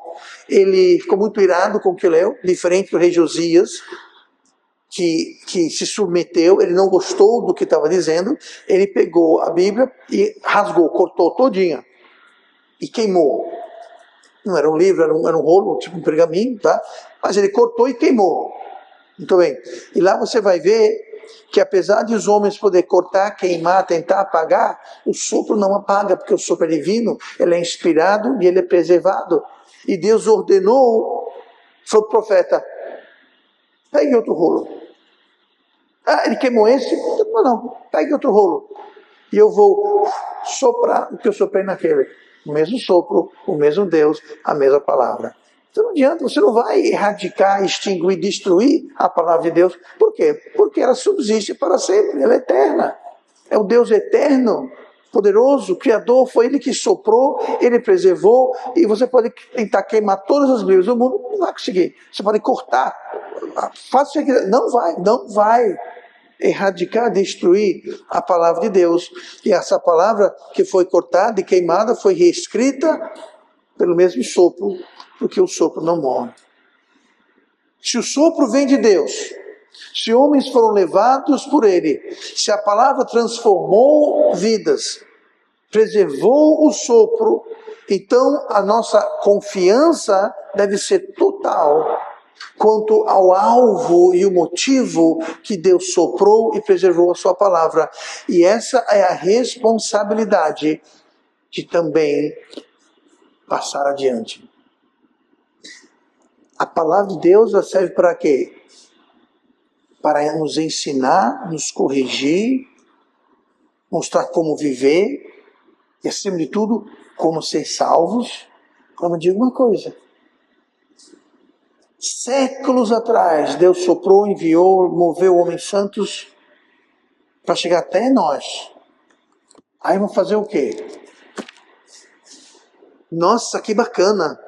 ele ficou muito irado com o que leu, diferente do rei Josias, que se submeteu, ele não gostou do que estava dizendo, ele pegou a Bíblia e rasgou, cortou todinha e queimou. Não era um livro, era um rolo, tipo um pergaminho, tá? Mas ele cortou e queimou. Muito bem. E lá você vai ver que apesar de os homens poderem cortar, queimar, tentar apagar, o sopro não apaga, porque o sopro é divino, ele é inspirado e ele é preservado. E Deus ordenou, falou pro profeta, pegue outro rolo. Ah, ele queimou esse? Não, pegue outro rolo. E eu vou soprar o que eu soprei naquele. O mesmo sopro, o mesmo Deus, a mesma palavra. Então não adianta, você não vai erradicar, extinguir, destruir a palavra de Deus. Por quê? Porque ela subsiste para sempre, ela é eterna. É o Deus eterno, poderoso, criador, foi ele que soprou, ele preservou, e você pode tentar queimar todas as Bíblias do mundo, não vai conseguir. Você pode cortar, faça o que você quiser, não vai erradicar, destruir a palavra de Deus. E essa palavra que foi cortada e queimada foi reescrita pelo mesmo sopro, porque o sopro não morre. Se o sopro vem de Deus, se homens foram levados por ele, se a palavra transformou vidas, preservou o sopro, então a nossa confiança deve ser total quanto ao alvo e o motivo que Deus soprou e preservou a sua palavra. E essa é a responsabilidade de também passar adiante. A palavra de Deus serve para quê? Para nos ensinar, nos corrigir, mostrar como viver e, acima de tudo, como ser salvos. Como eu digo uma coisa, séculos atrás, Deus soprou, enviou, moveu homens santos para chegar até nós. Aí vamos fazer o quê? Nossa, que bacana!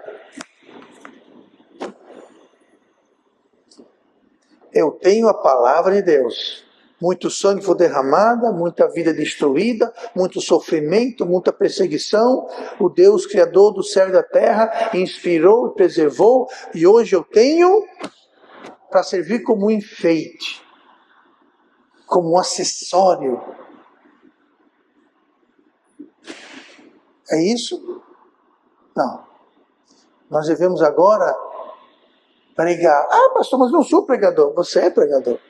Eu tenho a palavra de Deus. Muito sangue foi derramado, muita vida destruída, muito sofrimento, muita perseguição. O Deus Criador do céu e da terra inspirou e preservou. E hoje eu tenho para servir como um enfeite, como um acessório. É isso? Não. Nós devemos agora pregar. Ah, pastor, mas não sou pregador. Você é pregador.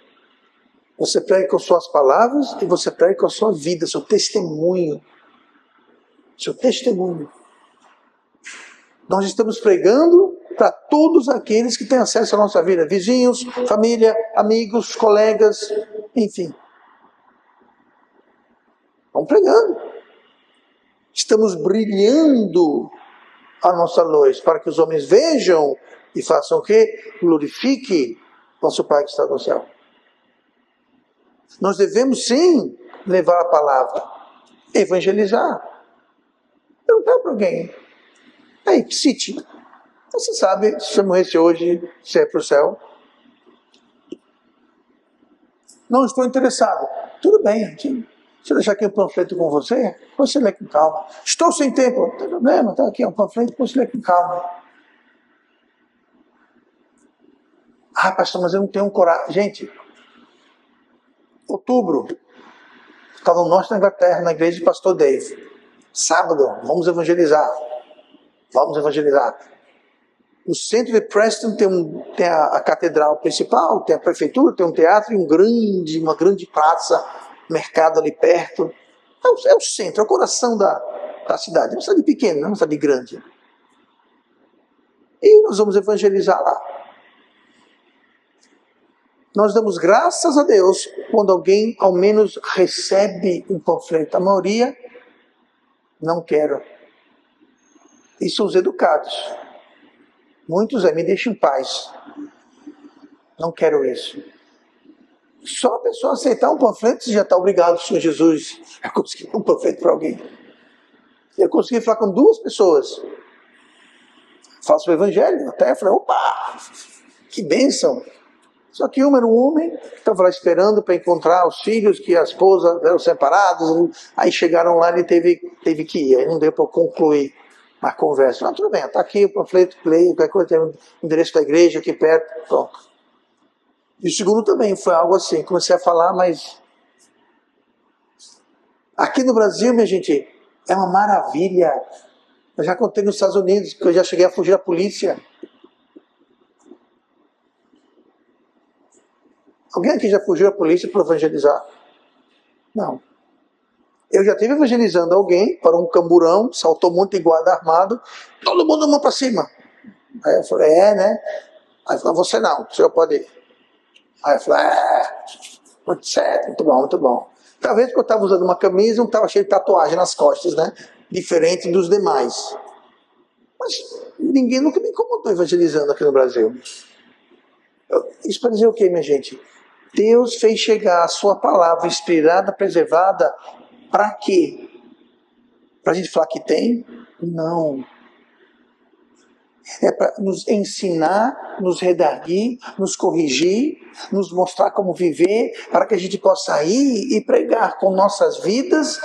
Você prega com suas palavras e você prega com a sua vida, seu testemunho. Seu testemunho. Nós estamos pregando para todos aqueles que têm acesso à nossa vida. Vizinhos, família, amigos, colegas, enfim. Estamos pregando. Estamos brilhando a nossa luz para que os homens vejam e façam o quê? Glorifique nosso Pai que está no céu. Nós devemos sim levar a palavra, evangelizar. Perguntar para alguém. Aí, psite, você sabe, se você morresse hoje, você é para o céu? Não estou interessado. Tudo bem, gente. Se eu deixar aqui um panfleto com você lê com calma. Estou sem tempo. Não tem problema, está aqui um panfleto, você lê com calma. Ah, pastor, mas eu não tenho coragem. Gente, outubro, estava no norte da Inglaterra, na igreja de pastor Dave. Sábado, vamos evangelizar. Vamos evangelizar. No centro de Preston tem a catedral principal, tem a prefeitura, tem um teatro e uma grande praça, mercado ali perto. É o centro, é o coração da cidade. É uma cidade pequena, não é uma cidade grande. E nós vamos evangelizar lá. Nós damos graças a Deus quando alguém ao menos recebe um panfleto. A maioria, não quero. E são os educados. Muitos me deixam em paz. Não quero isso. Só a pessoa aceitar um panfleto, você já está obrigado, Senhor Jesus, a conseguir um panfleto para alguém. Eu consegui falar com 2 pessoas. Faço o evangelho. Até falei, opa, que bênção. Só que uma era um homem que estava lá esperando para encontrar os filhos, que a esposa eram separados. Aí chegaram lá e ele teve que ir. Aí não deu para concluir a conversa. Tudo bem, está aqui o panfleto, leio, qualquer coisa, tem o endereço da igreja aqui perto. Pronto. E o segundo também foi algo assim, comecei a falar, mas aqui no Brasil, minha gente, é uma maravilha. Eu já contei nos Estados Unidos que eu já cheguei a fugir da polícia. Alguém aqui já fugiu da polícia para evangelizar? Não. Eu já estive evangelizando alguém para um camburão, saltou um monte de guarda armado, todo mundo mão para cima. Aí eu falei, né? Aí ele falou, você não, o senhor pode ir. Aí eu falei, muito certo, muito bom, muito bom. Talvez porque eu estava usando uma camisa, não estava cheio de tatuagem nas costas, né? Diferente dos demais. Mas ninguém nunca me incomodou evangelizando aqui no Brasil. Isso para dizer o quê, minha gente? Deus fez chegar a sua palavra inspirada, preservada, para quê? Para a gente falar que tem? Não. É para nos ensinar, nos redarguir, nos corrigir, nos mostrar como viver, para que a gente possa ir e pregar com nossas vidas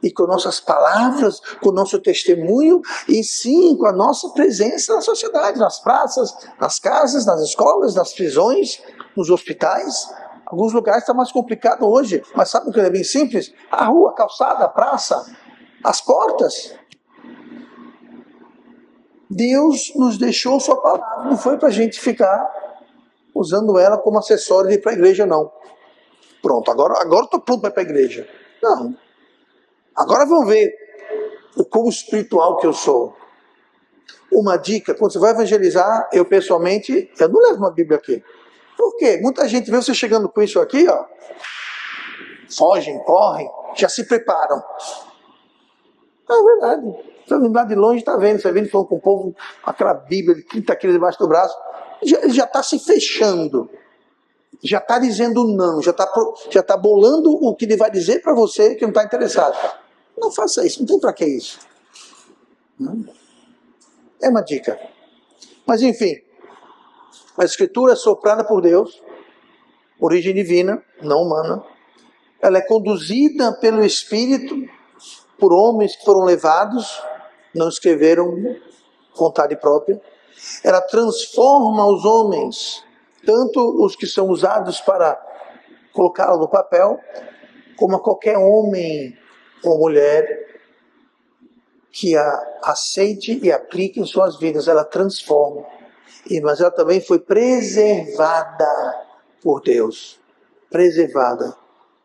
e com nossas palavras, com o nosso testemunho e sim com a nossa presença na sociedade, nas praças, nas casas, nas escolas, nas prisões, nos hospitais. Alguns lugares está mais complicado hoje, mas sabe o que é bem simples? A rua, a calçada, a praça, as portas. Deus nos deixou sua palavra, não foi para a gente ficar usando ela como acessório de ir para a igreja, não. Pronto, agora estou pronto para ir para a igreja. Não. Agora vamos ver o quão espiritual que eu sou. Uma dica, quando você vai evangelizar, eu pessoalmente, eu não levo uma Bíblia aqui. Por quê? Muita gente vê você chegando com isso aqui, ó, fogem, correm, já se preparam. É verdade. Você vindo lá de longe, está vendo, você vindo falando com o povo, aquela Bíblia de 30 quilos debaixo do braço, já está se fechando, já está dizendo não, já está bolando o que ele vai dizer para você que não está interessado. Não faça isso, não tem para que isso. É uma dica. Mas enfim, a Escritura é soprada por Deus, origem divina, não humana. Ela é conduzida pelo Espírito, por homens que foram levados, não escreveram vontade própria. Ela transforma os homens, tanto os que são usados para colocá-lo no papel, como a qualquer homem ou mulher que a aceite e aplique em suas vidas. Ela transforma. Mas ela também foi preservada por Deus. Preservada.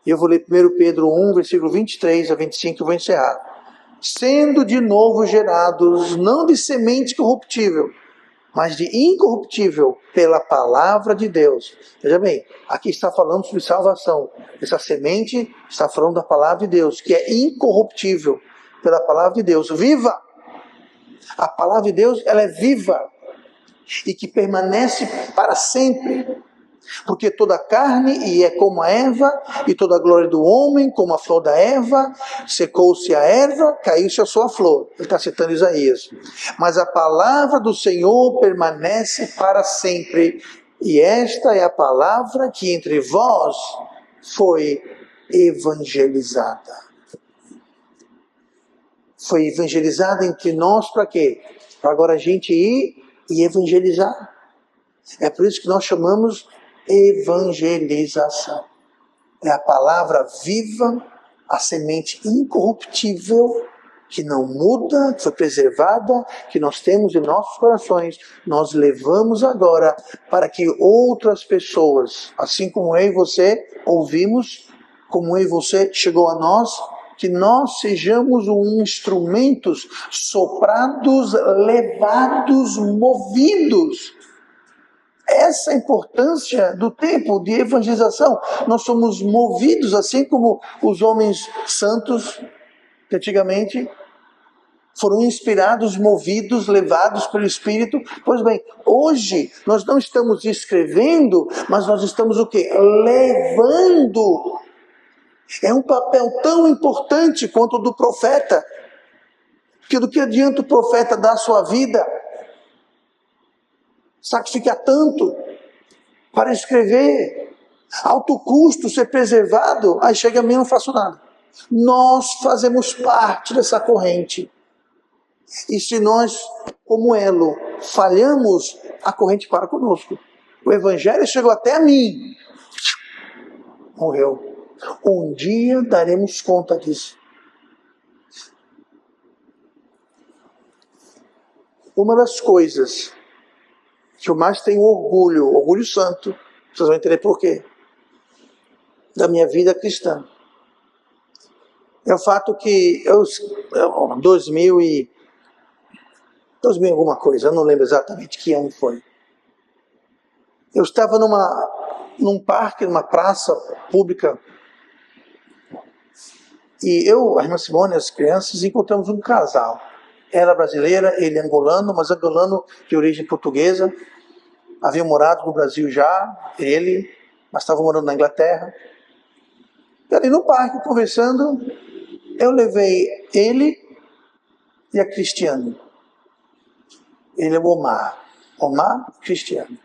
E eu vou ler 1 Pedro 1, versículo 23 a 25, eu vou encerrar. Sendo de novo gerados, não de semente corruptível, mas de incorruptível, pela palavra de Deus. Veja bem, aqui está falando sobre salvação. Essa semente está falando da palavra de Deus, que é incorruptível, pela palavra de Deus. Viva! A palavra de Deus, ela é viva e que permanece para sempre. Porque toda carne e é como a erva, e toda a glória do homem como a flor da erva, secou-se a erva, caiu-se a sua flor. Ele está citando Isaías. Mas a palavra do Senhor permanece para sempre, e esta é a palavra que entre vós foi evangelizada. Foi evangelizada entre nós para quê? Para agora a gente ir e evangelizar. É por isso que nós chamamos evangelização. É a palavra viva, a semente incorruptível, que não muda, que foi preservada, que nós temos em nossos corações, nós levamos agora para que outras pessoas, assim como eu e você ouvimos, como eu e você chegou a nós, que nós sejamos instrumentos soprados, levados, movidos. Essa é a importância do tempo de evangelização. Nós somos movidos, assim como os homens santos, que antigamente foram inspirados, movidos, levados pelo Espírito. Pois bem, hoje nós não estamos escrevendo, mas nós estamos o quê? Levando. É um papel tão importante quanto o do profeta. Porque do que adianta o profeta dar a sua vida, sacrificar tanto para escrever, alto custo ser preservado, aí chega a mim e não faço nada. Nós fazemos parte dessa corrente. E se nós, como elo, falhamos, a corrente para conosco. O evangelho chegou até mim. Morreu. Um dia daremos conta disso. Uma das coisas que eu mais tenho orgulho santo, vocês vão entender por quê, da minha vida cristã, é o fato que 2000 alguma coisa, eu não lembro exatamente que ano foi. Eu estava num parque, numa praça pública, e eu, a irmã Simone, as crianças, encontramos um casal. Ela brasileira, ele angolano, mas angolano de origem portuguesa. Havia morado no Brasil já, ele, mas estava morando na Inglaterra. E ali no parque, conversando, eu levei ele e a Cristiane. Ele é o Omar e Cristiane.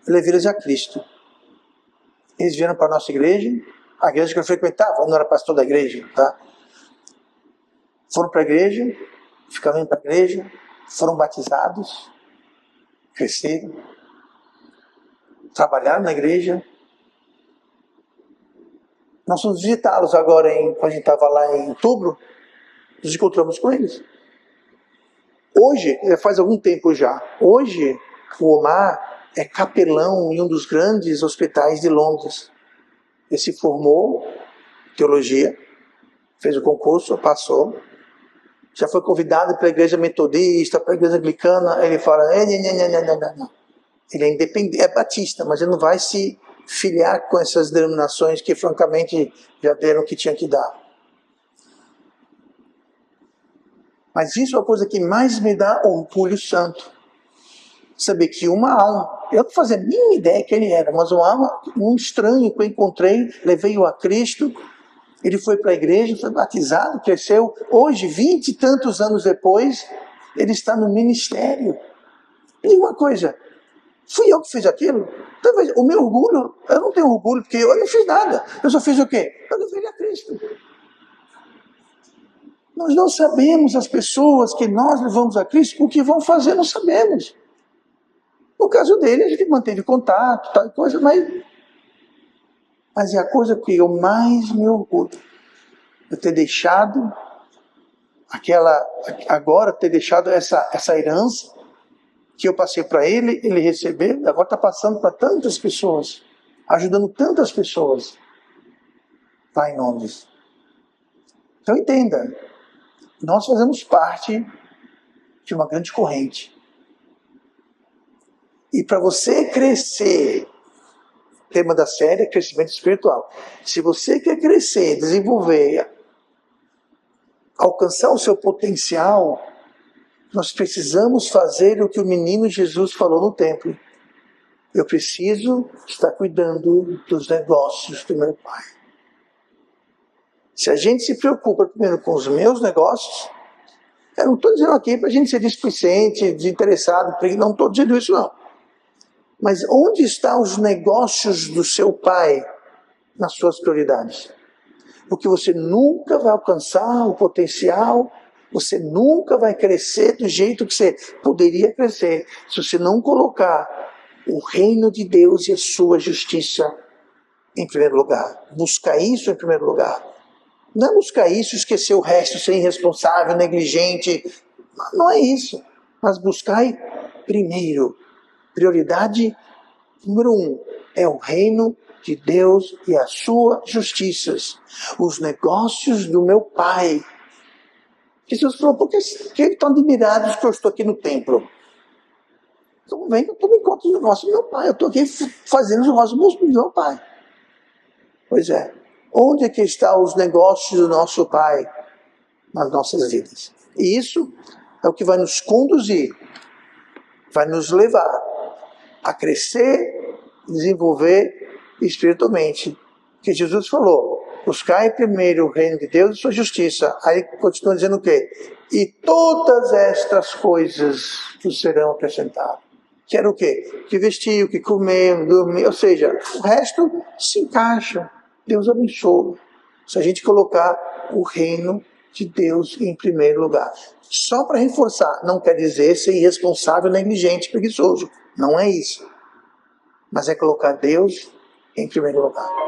Eu levei eles a Cristo. Eles vieram para a nossa igreja, a igreja que eu frequentava, eu não era pastor da igreja, tá? Foram para a igreja, ficaram indo para a igreja, foram batizados, cresceram, trabalharam na igreja. Nós fomos visitá-los agora, quando a gente estava lá em outubro, nos encontramos com eles. Hoje, faz algum tempo já, hoje o Omar é capelão em um dos grandes hospitais de Londres. Ele se formou em teologia, fez o concurso, passou, já foi convidado para a igreja metodista, para a igreja anglicana. Ele fala, não. Ele é independente, é batista, mas ele não vai se filiar com essas denominações que francamente já deram o que tinha que dar. Mas isso é a coisa que mais me dá orgulho santo. Saber que uma alma, eu não fazia a mínima ideia quem ele era, mas uma alma, um estranho que eu encontrei, levei-o a Cristo, ele foi para a igreja, foi batizado, cresceu. Hoje, 20 e tantos anos depois, ele está no ministério. E uma coisa, fui eu que fiz aquilo? Talvez o meu orgulho, eu não tenho orgulho, porque eu não fiz nada. Eu só fiz o quê? Eu levei ele a Cristo. Nós não sabemos, as pessoas que nós levamos a Cristo, o que vão fazer, não sabemos. No caso dele, a gente manteve contato, tal coisa, mas é a coisa que eu mais me orgulho. Eu ter deixado essa herança que eu passei para ele, ele recebeu, agora está passando para tantas pessoas, ajudando tantas pessoas lá em Londres. Então entenda, nós fazemos parte de uma grande corrente. E para você crescer, tema da série é crescimento espiritual. Se você quer crescer, desenvolver, alcançar o seu potencial, nós precisamos fazer o que o menino Jesus falou no templo. Eu preciso estar cuidando dos negócios do meu Pai. Se a gente se preocupa primeiro com os meus negócios, eu não estou dizendo aqui para a gente ser displicente, desinteressado, não estou dizendo isso não. Mas onde estão os negócios do seu Pai nas suas prioridades? Porque você nunca vai alcançar o potencial, você nunca vai crescer do jeito que você poderia crescer, se você não colocar o reino de Deus e a sua justiça em primeiro lugar. Buscar isso em primeiro lugar. Não é buscar isso e esquecer o resto, ser irresponsável, negligente. Não é isso. Mas buscar primeiro. Prioridade número 1 é o reino de Deus e as suas justiças. Os negócios do meu Pai. Jesus falou, por que estão admirados que eu estou aqui no templo? Então vem que eu tomo conta dos negócios do meu Pai. Eu estou aqui fazendo os negócios do meu Pai. Pois é. Onde é que estão os negócios do nosso Pai nas nossas vidas? E isso é o que vai nos conduzir, vai nos levar a crescer, desenvolver espiritualmente. Que Jesus falou, buscai primeiro o reino de Deus e sua justiça. Aí continua dizendo o quê? E todas estas coisas vos serão acrescentadas. Que era o quê? Que vestir, o que comer, dormir, ou seja, o resto se encaixa. Deus abençoa. Se a gente colocar o reino de Deus em primeiro lugar. Só para reforçar, não quer dizer ser irresponsável, negligente, preguiçoso. Não é isso. mas é colocar Deus em primeiro lugar.